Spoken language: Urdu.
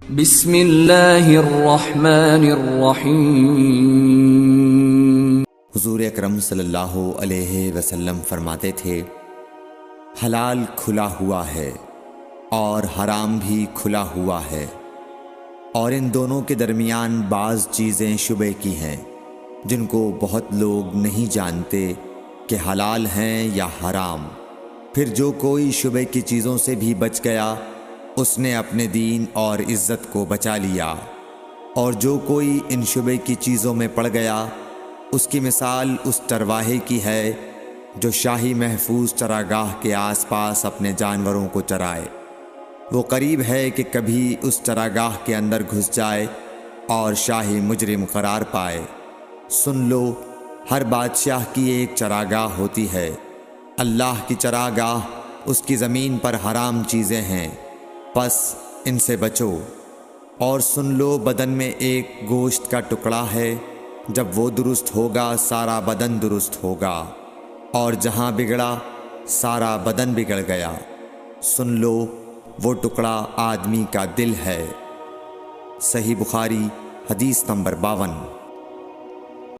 بسم اللہ الرحمن الرحیم۔ حضور اکرم صلی اللہ علیہ وسلم فرماتے تھے، حلال کھلا ہوا ہے اور حرام بھی کھلا ہوا ہے، اور ان دونوں کے درمیان بعض چیزیں شبے کی ہیں جن کو بہت لوگ نہیں جانتے کہ حلال ہیں یا حرام۔ پھر جو کوئی شبے کی چیزوں سے بھی بچ گیا اس نے اپنے دین اور عزت کو بچا لیا، اور جو کوئی ان شبے کی چیزوں میں پڑ گیا اس کی مثال اس چرواہے کی ہے جو شاہی محفوظ چراگاہ کے آس پاس اپنے جانوروں کو چرائے۔ وہ قریب ہے کہ کبھی اس چراگاہ کے اندر گھس جائے اور شاہی مجرم قرار پائے۔ سن لو، ہر بادشاہ کی ایک چراگاہ ہوتی ہے، اللہ کی چراگاہ اس کی زمین پر حرام چیزیں ہیں، پس ان سے بچو۔ اور سن لو، بدن میں ایک گوشت کا ٹکڑا ہے، جب وہ درست ہوگا سارا بدن درست ہوگا، اور جہاں بگڑا سارا بدن بگڑ گیا۔ سن لو، وہ ٹکڑا آدمی کا دل ہے۔ صحیح بخاری حدیث نمبر 52۔